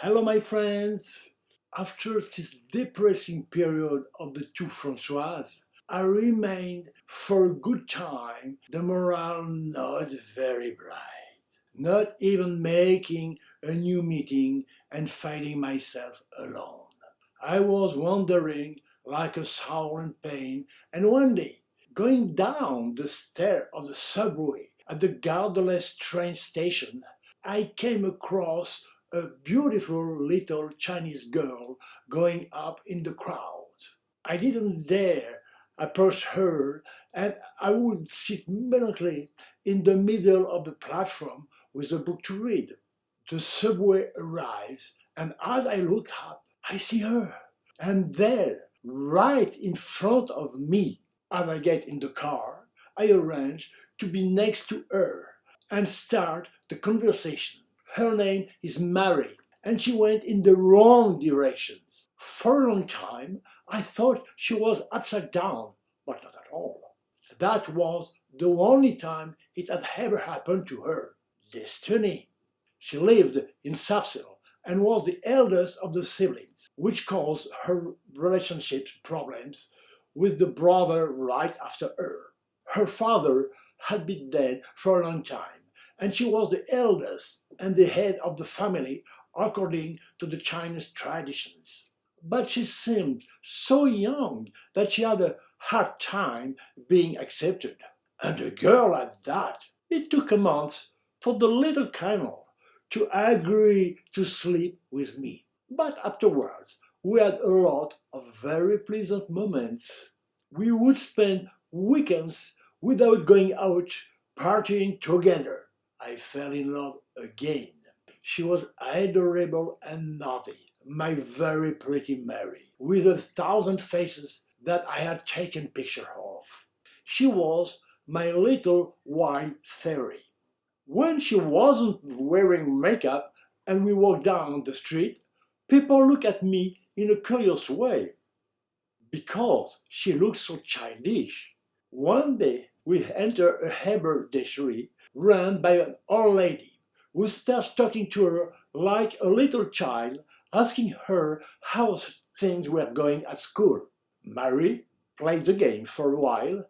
Hello, my friends! After this depressing period of the two Francoises, I remained for a good time, the morale not very bright, not even making a new meeting and finding myself alone. I was wandering like a soul in pain, and one day, going down the stair of the subway at the Gardeless train station, I came across a beautiful little Chinese girl going up in the crowd. I didn't dare approach her, and I would sit melancholy in the middle of the platform with a book to read. The subway arrives, and as I look up, I see her. And there, right in front of me, as I get in the car, I arrange to be next to her and start the conversation. Her name is Mary, and she went in the wrong direction. For a long time, I thought she was upside down, but not at all. That was the only time it had ever happened to her. Destiny. She lived in Sarcelles and was the eldest of the siblings, which caused her relationship problems with the brother right after her. Her father had been dead for a long time, and she was the eldest and the head of the family according to the Chinese traditions. But she seemed so young that she had a hard time being accepted. And a girl at that. It took a month for the little Colonel to agree to sleep with me. But afterwards, we had a lot of very pleasant moments. We would spend weekends without going out partying together. I fell in love again. She was adorable and naughty, my very pretty Mary, with 1,000 faces that I had taken picture of. She was my little wild fairy. When she wasn't wearing makeup and we walked down the street, people look at me in a curious way because she looked so childish. One day we enter a haberdashery run by an old lady who starts talking to her like a little child, asking her how things were going at school. Mary played the game for a while,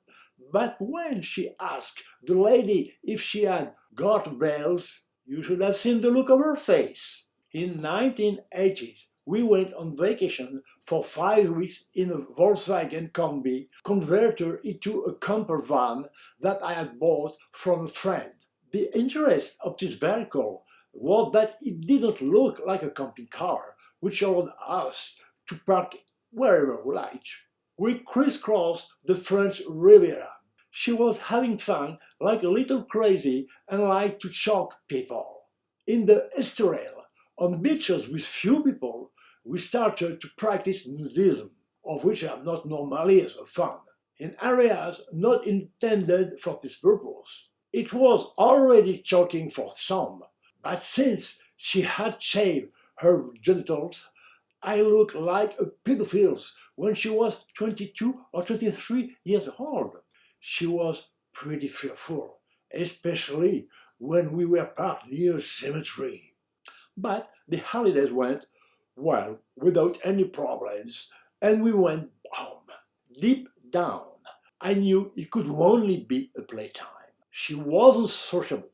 but when she asked the lady if she had got bells, you should have seen the look of her face. In 1980s, we went on vacation for 5 weeks in a Volkswagen Combi converter into a camper van that I had bought from a friend. The interest of this vehicle was that it didn't look like a camping car, which allowed us to park wherever we liked. We crisscrossed the French Riviera. She was having fun like a little crazy and liked to shock people. In the Estrel, on beaches with few people, we started to practice nudism, of which I am not normally as a fan, in areas not intended for this purpose. It was already shocking for some, but since she had shaved her genitals, I looked like a pedophile when she was 22 or 23 years old. She was pretty fearful, especially when we were parked near a cemetery. But the holidays went, well, without any problems, and we went home. Deep down, I knew it could only be a playtime. She wasn't sociable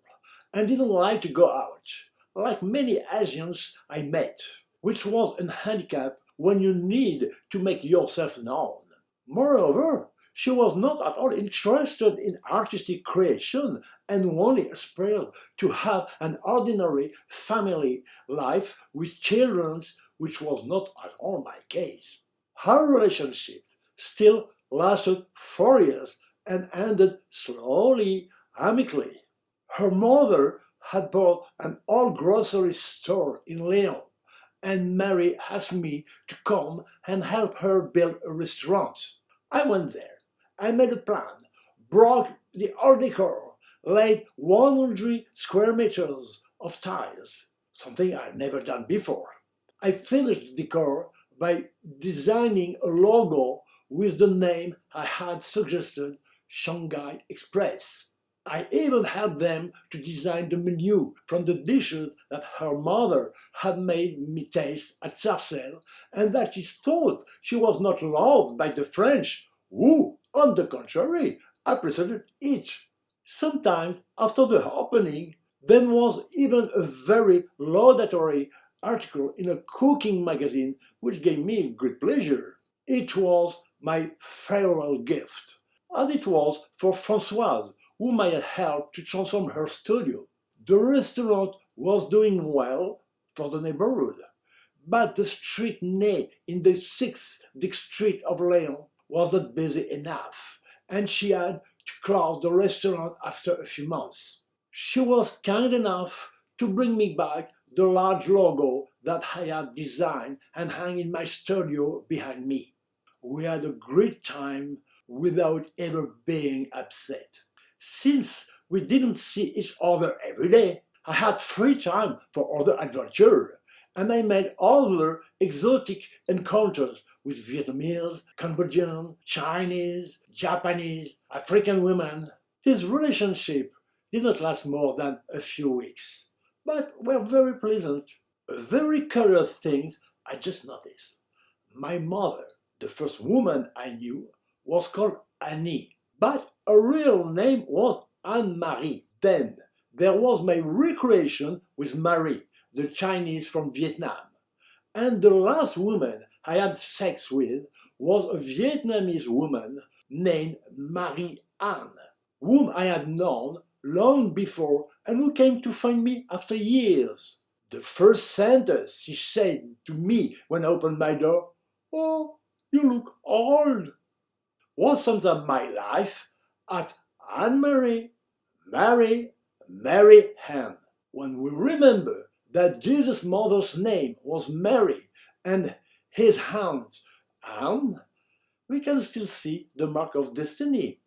and didn't like to go out, like many Asians I met, which was a handicap when you need to make yourself known. Moreover, she was not at all interested in artistic creation and only aspired to have an ordinary family life with children, which was not at all my case. Her relationship still lasted 4 years and ended slowly, amicably. Her mother had bought an old grocery store in Lyon, and Mary asked me to come and help her build a restaurant. I went there. I made a plan, broke the art decor, laid 100 square meters of tiles, something I'd never done before. I finished the decor by designing a logo with the name I had suggested, Shanghai Express. I even helped them to design the menu from the dishes that her mother had made me taste at Sarcelles, and that she thought she was not loved by the French, who, on the contrary, appreciated it. Sometimes, after the opening, there was even a very laudatory article in a cooking magazine which gave me great pleasure. It was my farewell gift, as it was for Françoise, whom I had helped to transform her studio. The restaurant was doing well for the neighborhood, but the street name in the 6th district of Lyon was not busy enough, and she had to close the restaurant after a few months. She was kind enough to bring me back the large logo that I had designed and hung in my studio behind me. We had a great time without ever being upset. Since we didn't see each other every day, I had free time for other adventures, and I made other exotic encounters with Vietnamese, Cambodian, Chinese, Japanese, African women. This relationship did not last more than a few weeks, but were very pleasant. A very curious thing I just noticed. My mother, the first woman I knew, was called Annie, but her real name was Anne-Marie. Then there was my recreation with Marie, the Chinese from Vietnam. And the last woman I had sex with was a Vietnamese woman named Marie-Anne, whom I had known long before and who came to find me after years. The first sentence she said to me when I opened my door, "Oh, you look old," was sometimes my life at Anne-Marie, Mary, Mary-Anne. When we remember that Jesus' mother's name was Mary and his aunt's Anne, we can still see the mark of destiny.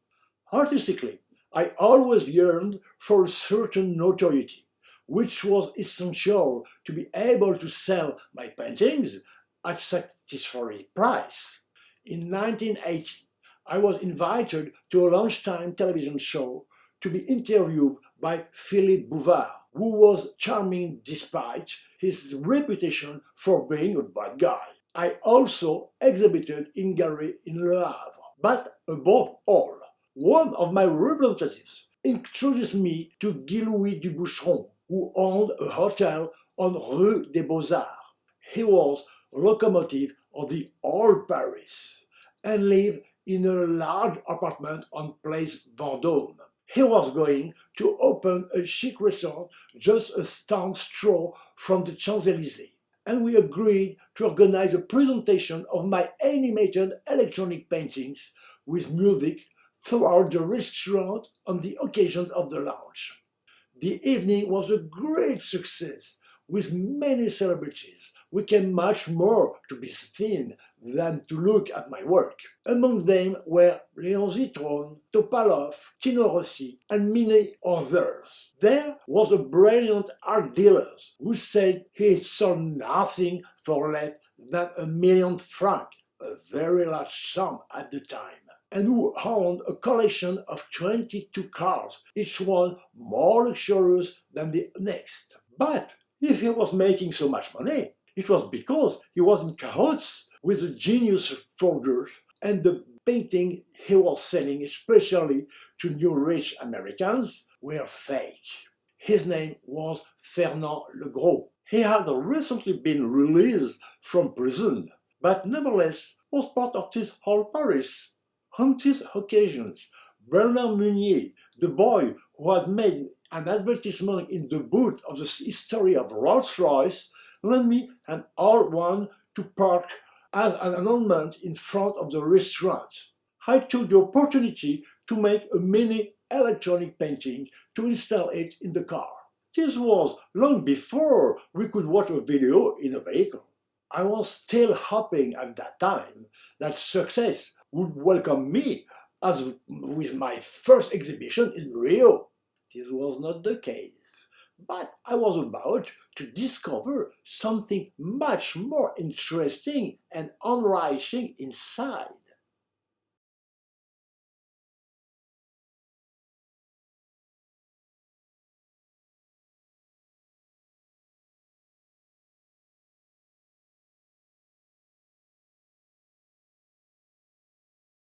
Artistically, I always yearned for a certain notoriety, which was essential to be able to sell my paintings at satisfactory price. In 1980, I was invited to a lunchtime television show to be interviewed by Philippe Bouvard, who was charming despite his reputation for being a bad guy. I also exhibited in gallery in Le Havre. But above all, one of my representatives introduced me to Guy Louis du Boucheron, who owned a hotel on Rue des Beaux-Arts. He was locomotive of the old Paris and lived in a large apartment on Place Vendôme. He was going to open a chic restaurant just a stone's throw from the Champs-Élysées, and we agreed to organize a presentation of my animated electronic paintings with music throughout the restaurant on the occasion of the launch. The evening was a great success, with many celebrities. We came much more to be seen than to look at my work. Among them were Léon Zitrone, Topalov, Tino Rossi, and many others. There was a brilliant art dealer who said he had sold nothing for less than £1,000,000, a very large sum at the time, and who owned a collection of 22 cars, each one more luxurious than the next. But if he was making so much money, it was because he was in cahoots with the genius forgers, and the painting he was selling, especially to new rich Americans, were fake. His name was Fernand Legros. He had recently been released from prison, but nevertheless was part of this whole Paris. On these occasions, Bernard Meunier, the boy who had made an advertisement in the boot of the history of Rolls-Royce, lent me an old one to park as an ornament in front of the restaurant. I took the opportunity to make a mini electronic painting to install it in the car. This was long before we could watch a video in a vehicle. I was still hoping at that time that success would welcome me as with my first exhibition in Rio. This was not the case, but I was about to discover something much more interesting and enriching inside.